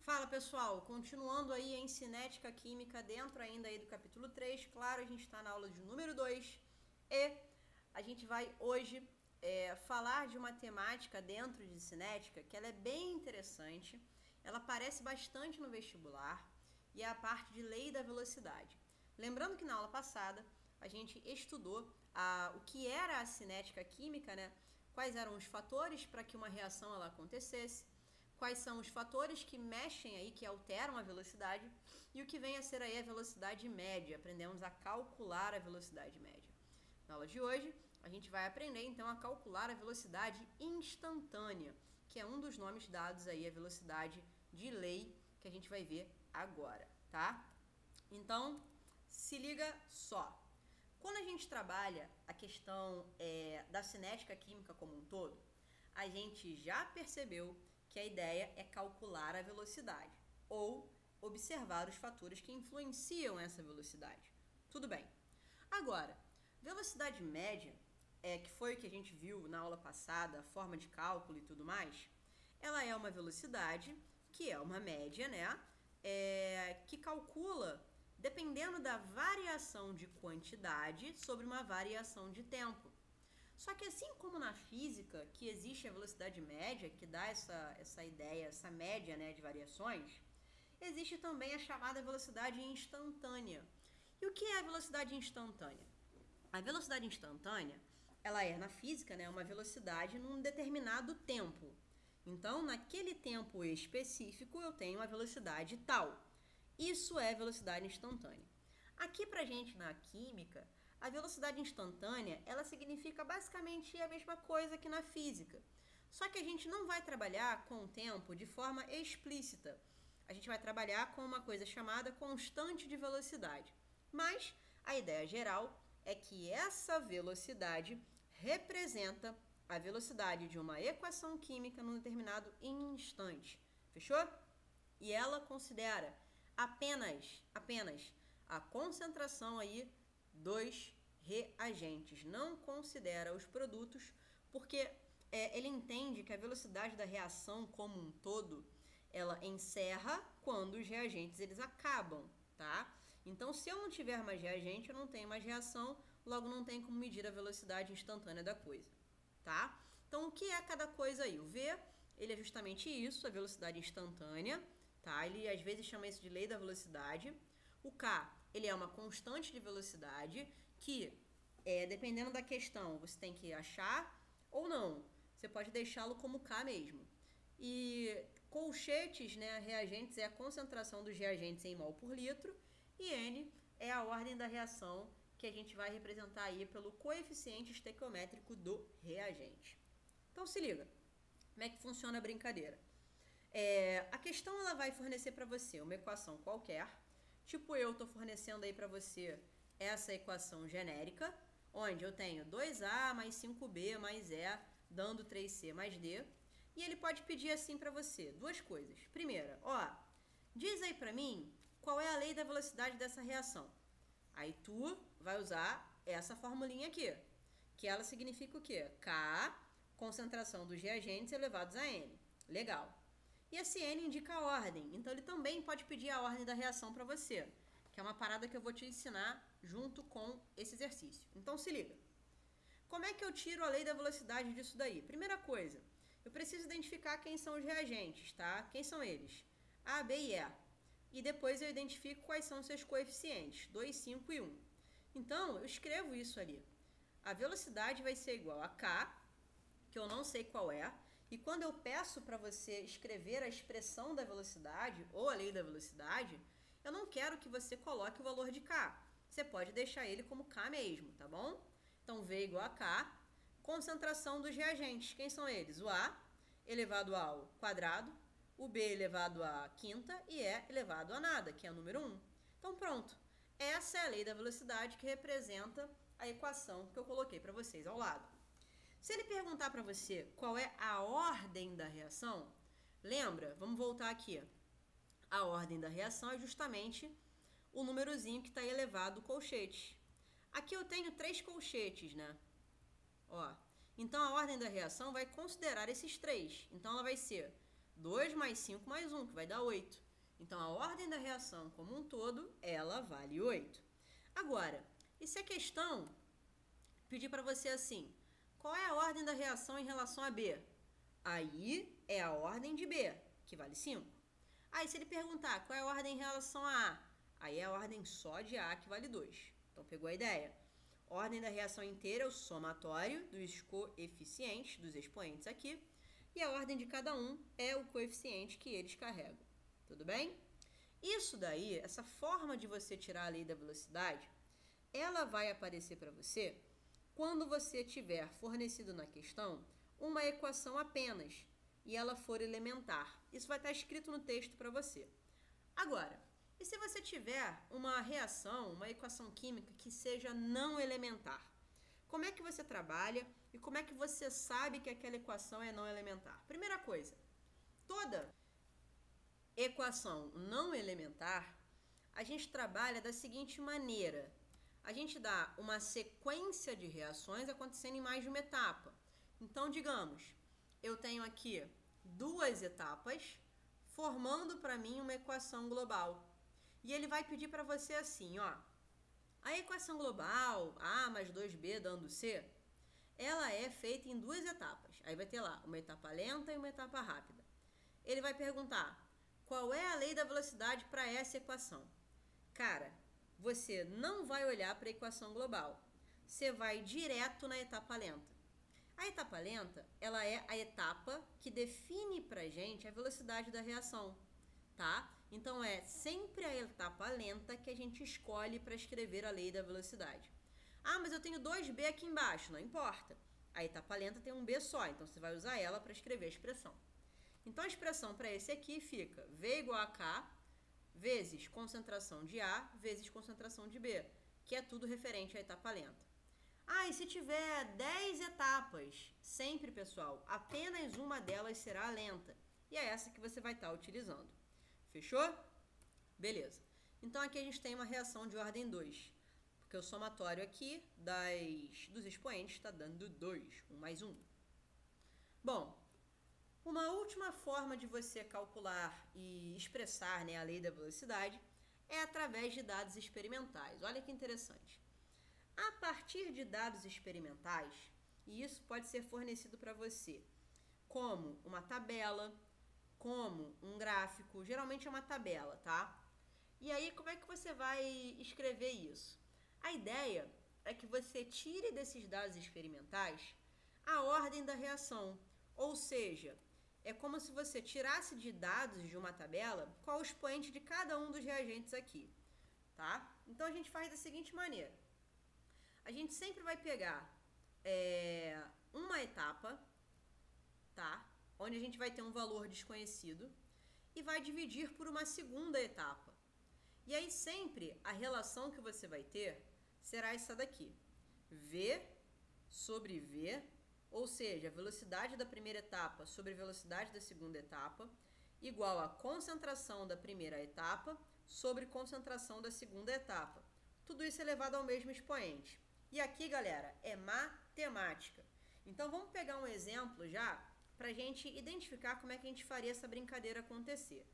Fala pessoal, continuando aí em cinética química dentro ainda aí do capítulo 3, claro, a gente está na aula de número 2 e a gente vai hoje falar de uma temática dentro de cinética que ela é bem interessante, ela aparece bastante no vestibular e é a parte de lei da velocidade. Lembrando que na aula passada a gente estudou o que era a cinética química, né? Quais eram os fatores para que uma reação ela acontecesse, quais são os fatores que mexem aí, que alteram a velocidade e o que vem a ser aí a velocidade média. Aprendemos a calcular a velocidade média. Na aula de hoje, a gente vai aprender então a calcular a velocidade instantânea, que é um dos nomes dados aí à velocidade de lei que a gente vai ver agora, tá? Então, se liga só. Quando a gente trabalha a questão da cinética química como um todo, a gente já percebeu que a ideia é calcular a velocidade ou observar os fatores que influenciam essa velocidade. Tudo bem. Agora, velocidade média, que foi o que a gente viu na aula passada, a forma de cálculo e tudo mais, ela é uma velocidade que é uma média, né? Que calcula dependendo da variação de quantidade sobre uma variação de tempo. Só que assim como na física, que existe a velocidade média, que dá essa ideia, essa média, né, de variações, existe também a chamada velocidade instantânea. E o que é a velocidade instantânea? A velocidade instantânea, ela é na física, né, uma velocidade num determinado tempo. Então, naquele tempo específico, eu tenho uma velocidade tal. Isso é velocidade instantânea. Aqui pra gente na química, a velocidade instantânea, ela significa basicamente a mesma coisa que na física. Só que a gente não vai trabalhar com o tempo de forma explícita. A gente vai trabalhar com uma coisa chamada constante de velocidade. Mas a ideia geral é que essa velocidade representa a velocidade de uma equação química num determinado instante. Fechou? E ela considera apenas a concentração aí dos reagentes, não considera os produtos, porque ele entende que a velocidade da reação como um todo, ela encerra quando os reagentes eles acabam, tá? Então, se eu não tiver mais reagente, eu não tenho mais reação, logo não tem como medir a velocidade instantânea da coisa, tá? Então, o que é cada coisa aí? O V, ele é justamente isso, a velocidade instantânea, tá? Ele às vezes chama isso de lei da velocidade. O K, ele é uma constante de velocidade que, dependendo da questão, você tem que achar ou não. Você pode deixá-lo como K mesmo. E colchetes, né, reagentes, é a concentração dos reagentes em mol por litro. E N é a ordem da reação que a gente vai representar aí pelo coeficiente estequiométrico do reagente. Então se liga, como é que funciona a brincadeira? A questão ela vai fornecer para você uma equação qualquer, tipo eu estou fornecendo aí para você essa equação genérica, onde eu tenho 2A mais 5B mais E, dando 3C mais D, e ele pode pedir assim para você, duas coisas. Primeira, diz aí para mim qual é a lei da velocidade dessa reação. Aí tu vai usar essa formulinha aqui, que ela significa o quê? K, concentração dos reagentes elevados a N. Legal. E esse N indica a ordem, então ele também pode pedir a ordem da reação para você, que é uma parada que eu vou te ensinar junto com esse exercício. Então se liga. Como é que eu tiro a lei da velocidade disso daí? Primeira coisa, eu preciso identificar quem são os reagentes, tá? Quem são eles? A, B e E. E depois eu identifico quais são seus coeficientes, 2, 5 e 1. Então, eu escrevo isso ali. A velocidade vai ser igual a K, que eu não sei qual é, e quando eu peço para você escrever a expressão da velocidade, ou a lei da velocidade, eu não quero que você coloque o valor de K. Você pode deixar ele como K mesmo, tá bom? Então, V igual a K, concentração dos reagentes. Quem são eles? O A elevado ao quadrado, o B elevado à quinta e E elevado a nada, que é o número 1. Então, pronto. Essa é a lei da velocidade que representa a equação que eu coloquei para vocês ao lado. Se ele perguntar para você qual é a ordem da reação, lembra, vamos voltar aqui. A ordem da reação é justamente o númerozinho que está elevado ao colchete. Aqui eu tenho 3 colchetes, né? Então a ordem da reação vai considerar esses 3. Então ela vai ser 2 mais 5 mais 1, que vai dar 8. Então, a ordem da reação como um todo, ela vale 8. Agora, e se a questão pedir para você assim, qual é a ordem da reação em relação a B? Aí é a ordem de B, que vale 5. Aí, se ele perguntar qual é a ordem em relação a A, aí é a ordem só de A, que vale 2. Então, pegou a ideia? Ordem da reação inteira é o somatório dos coeficientes, dos expoentes aqui, e a ordem de cada um é o coeficiente que eles carregam. Tudo bem? Isso daí, essa forma de você tirar a lei da velocidade, ela vai aparecer para você quando você tiver fornecido na questão uma equação apenas e ela for elementar. Isso vai estar escrito no texto para você. Agora, e se você tiver uma reação, uma equação química que seja não elementar? Como é que você trabalha e como é que você sabe que aquela equação é não elementar? Primeira coisa, toda equação não elementar, a gente trabalha da seguinte maneira. A gente dá uma sequência de reações acontecendo em mais de uma etapa. Então, digamos, eu tenho aqui 2 etapas formando para mim uma equação global. E ele vai pedir para você assim, ó, a equação global, A mais 2B dando C, ela é feita em 2 etapas. Aí vai ter lá uma etapa lenta e uma etapa rápida. Ele vai perguntar, qual é a lei da velocidade para essa equação? Cara, você não vai olhar para a equação global. Você vai direto na etapa lenta. A etapa lenta, ela é a etapa que define pra gente a velocidade da reação, tá? Então, é sempre a etapa lenta que a gente escolhe para escrever a lei da velocidade. Ah, mas eu tenho 2B aqui embaixo. Não importa. A etapa lenta tem um B só, então você vai usar ela para escrever a expressão. Então, a expressão para esse aqui fica V igual a K vezes concentração de A vezes concentração de B, que é tudo referente à etapa lenta. Ah, e se tiver 10 etapas, sempre, pessoal, apenas uma delas será lenta. E é essa que você vai estar utilizando. Fechou? Beleza. Então, aqui a gente tem uma reação de ordem 2. Porque o somatório aqui dos expoentes está dando 2, 1 mais 1. Bom, uma última forma de você calcular e expressar, né, a lei da velocidade é através de dados experimentais. Olha que interessante. A partir de dados experimentais, e isso pode ser fornecido para você como uma tabela, como um gráfico, geralmente é uma tabela, tá? E aí, como é que você vai escrever isso? A ideia é que você tire desses dados experimentais a ordem da reação, ou seja, é como se você tirasse de dados de uma tabela qual o expoente de cada um dos reagentes aqui, tá? Então, a gente faz da seguinte maneira. A gente sempre vai pegar uma etapa, tá? Onde a gente vai ter um valor desconhecido e vai dividir por uma segunda etapa. E aí sempre a relação que você vai ter será essa daqui. V sobre V, ou seja, a velocidade da primeira etapa sobre a velocidade da segunda etapa, igual a concentração da primeira etapa sobre concentração da segunda etapa. Tudo isso elevado ao mesmo expoente. E aqui, galera, é matemática. Então, vamos pegar um exemplo já para a gente identificar como é que a gente faria essa brincadeira acontecer.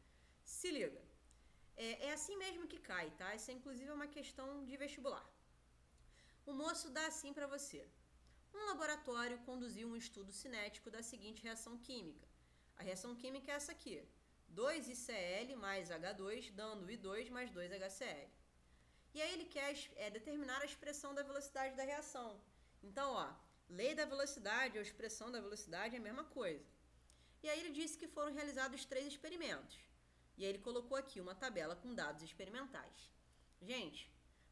Se liga. É assim mesmo que cai, tá? Isso, inclusive, é uma questão de vestibular. O moço dá assim para você. Um laboratório conduziu um estudo cinético da seguinte reação química. A reação química é essa aqui. 2ICl mais H2 dando I2 mais 2HCl. E aí ele quer determinar a expressão da velocidade da reação. Então, ó, lei da velocidade ou expressão da velocidade é a mesma coisa. E aí ele disse que foram realizados 3 experimentos. E aí ele colocou aqui uma tabela com dados experimentais. Gente,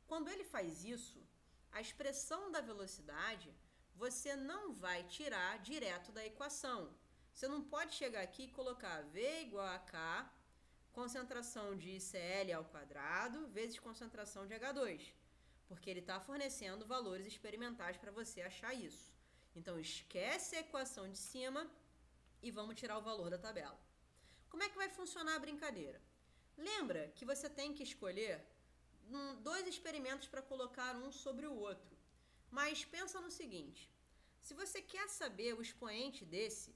quando ele faz isso, a expressão da velocidade você não vai tirar direto da equação. Você não pode chegar aqui e colocar V igual a K, concentração de ICl ao quadrado vezes concentração de H2, porque ele está fornecendo valores experimentais para você achar isso. Então, esquece a equação de cima e vamos tirar o valor da tabela. Como é que vai funcionar a brincadeira? Lembra que você tem que escolher 2 experimentos para colocar um sobre o outro. Mas pensa no seguinte, se você quer saber o expoente desse,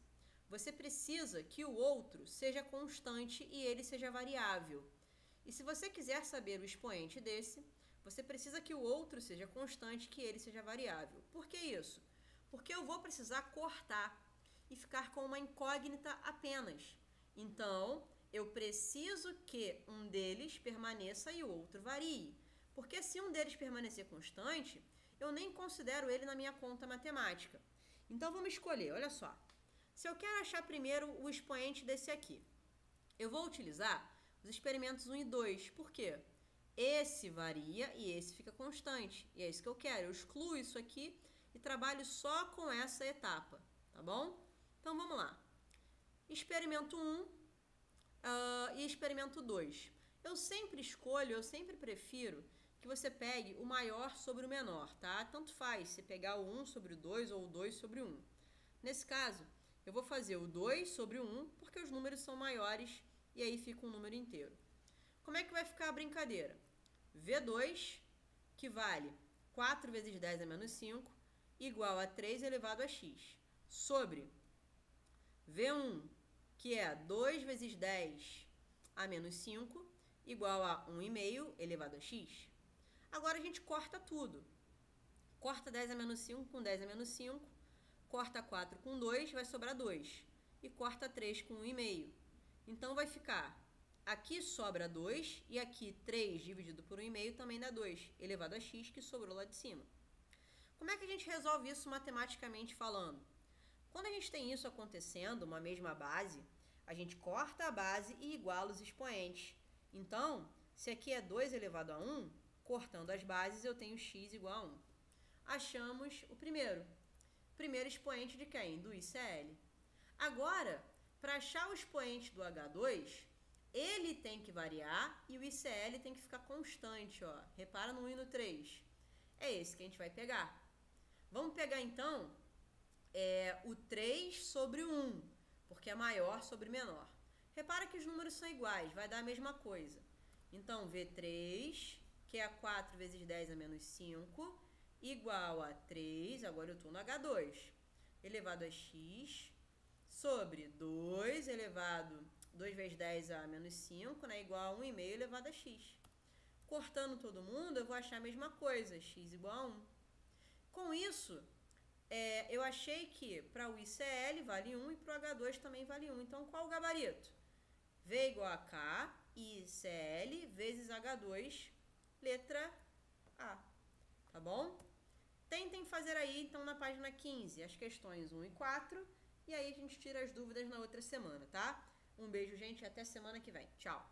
você precisa que o outro seja constante e ele seja variável. E se você quiser saber o expoente desse, você precisa que o outro seja constante, que ele seja variável. Por que isso? Porque eu vou precisar cortar e ficar com uma incógnita apenas. Então, eu preciso que um deles permaneça e o outro varie. Porque se um deles permanecer constante, eu nem considero ele na minha conta matemática. Então, vamos escolher, olha só. Se eu quero achar primeiro o expoente desse aqui, eu vou utilizar os experimentos 1 e 2. Por quê? Esse varia e esse fica constante. E é isso que eu quero. Eu excluo isso aqui e trabalho só com essa etapa, tá bom? Então, vamos lá. Experimento 1 e experimento 2. Eu sempre prefiro que você pegue o maior sobre o menor, tá? Tanto faz se pegar o 1 sobre o 2 ou o 2 sobre o 1. Nesse caso, eu vou fazer o 2 sobre o 1, porque os números são maiores e aí fica um número inteiro. Como é que vai ficar a brincadeira? V2, que vale 4 vezes 10 a menos 5, igual a 3 elevado a x, sobre V1, que é 2 vezes 10 a menos 5, igual a 1,5 elevado a x. Agora a gente corta tudo. Corta 10 a menos 5 com 10 a menos 5, corta 4 com 2, vai sobrar 2. E corta 3 com 1,5. Então, vai ficar, aqui sobra 2 e aqui 3 dividido por 1,5 também dá 2, elevado a x, que sobrou lá de cima. Como é que a gente resolve isso matematicamente falando? Quando a gente tem isso acontecendo, uma mesma base, a gente corta a base e iguala os expoentes. Então, se aqui é 2 elevado a 1, cortando as bases, eu tenho x igual a 1. Achamos o primeiro expoente de quem? Do ICL. Agora, para achar o expoente do H2, ele tem que variar e o ICL tem que ficar constante, ó. Repara no 1 e no 3. É esse que a gente vai pegar. Vamos pegar, então, o 3 sobre o 1, porque é maior sobre menor. Repara que os números são iguais, vai dar a mesma coisa. Então, V3, que é 4 vezes 10 a menos 5, igual a 3, agora eu estou no H2, elevado a x, sobre 2 vezes 10 a menos 5, né, igual a 1,5 elevado a x. Cortando todo mundo, eu vou achar a mesma coisa, x igual a 1. Com isso, eu achei que para o ICL vale 1 e para o H2 também vale 1. Então, qual o gabarito? V igual a K, ICL, vezes H2, letra A. Tá bom? Tentem fazer aí, então, na página 15, as questões 1 e 4. E aí a gente tira as dúvidas na outra semana, tá? Um beijo, gente, e até semana que vem. Tchau!